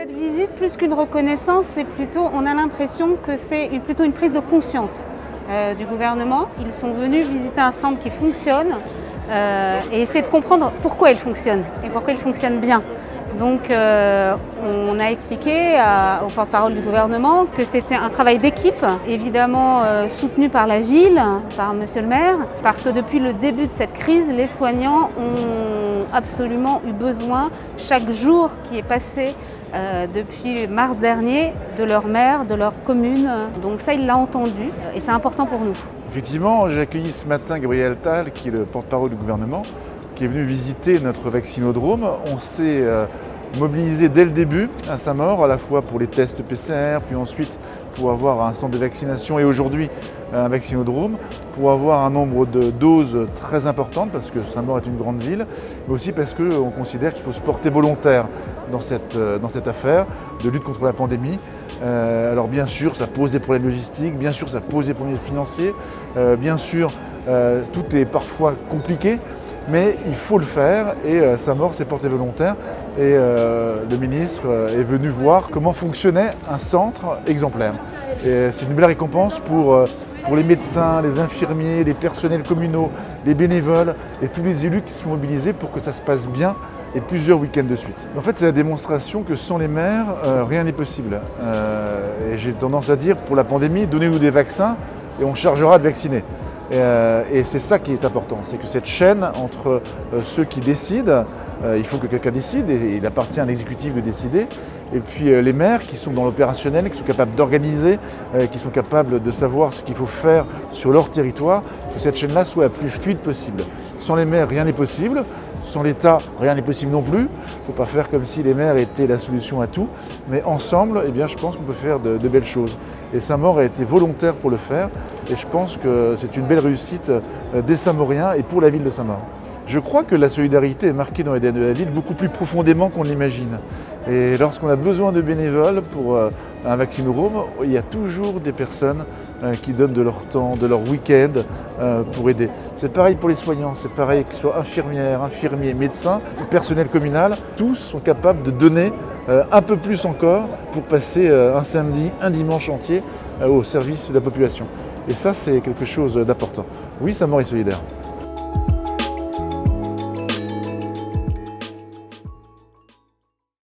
Cette visite, plus qu'une reconnaissance, on a l'impression que c'est plutôt une prise de conscience du gouvernement. Ils sont venus visiter un centre qui fonctionne et essayer de comprendre pourquoi il fonctionne et pourquoi il fonctionne bien. Donc on a expliqué au porte-parole du gouvernement que c'était un travail d'équipe, évidemment soutenu par la ville, par monsieur le maire, parce que depuis le début de cette crise, les soignants ont absolument eu besoin, chaque jour qui est passé depuis mars dernier, de leur maire, de leur commune. Donc ça, il l'a entendu et c'est important pour nous. Effectivement, j'ai accueilli ce matin Gabriel Attal, qui est le porte-parole du gouvernement, qui est venu visiter notre vaccinodrome. On s'est mobilisé dès le début à Saint-Maur, à la fois pour les tests PCR, puis ensuite pour avoir un centre de vaccination et aujourd'hui un vaccinodrome, pour avoir un nombre de doses très importantes, parce que Saint-Maur est une grande ville, mais aussi parce qu'on considère qu'il faut se porter volontaire dans cette affaire de lutte contre la pandémie. Alors bien sûr, ça pose des problèmes logistiques, bien sûr, ça pose des problèmes financiers, bien sûr, tout est parfois compliqué, mais il faut le faire et Saint-Maur s'est porté volontaire et le ministre est venu voir comment fonctionnait un centre exemplaire. Et c'est une belle récompense pour les médecins, les infirmiers, les personnels communaux, les bénévoles et tous les élus qui sont mobilisés pour que ça se passe bien et plusieurs week-ends de suite. En fait, c'est la démonstration que sans les maires, rien n'est possible. Et j'ai tendance à dire, pour la pandémie, donnez-nous des vaccins et on chargera de vacciner. Et c'est ça qui est important, c'est que cette chaîne entre ceux qui décident, il faut que quelqu'un décide et il appartient à l'exécutif de décider, et puis les maires qui sont dans l'opérationnel, qui sont capables d'organiser, qui sont capables de savoir ce qu'il faut faire sur leur territoire, que cette chaîne-là soit la plus fluide possible. Sans les maires, rien n'est possible. Sans l'État, rien n'est possible non plus. Il ne faut pas faire comme si les maires étaient la solution à tout. Mais ensemble, eh bien, je pense qu'on peut faire de belles choses. Et Saint-Maur a été volontaire pour le faire. Et je pense que c'est une belle réussite des Saint-Mauriens et pour la ville de Saint-Maur. Je crois que la solidarité est marquée dans l'ADN de la ville beaucoup plus profondément qu'on l'imagine. Et lorsqu'on a besoin de bénévoles pour un vaccinodrome, il y a toujours des personnes qui donnent de leur temps, de leur week-end pour aider. C'est pareil pour les soignants, c'est pareil qu'ils soient infirmières, infirmiers, médecins, personnel communal, tous sont capables de donner un peu plus encore pour passer un samedi, un dimanche entier au service de la population. Et ça, c'est quelque chose d'important. Oui, Saint-Maur est solidaire.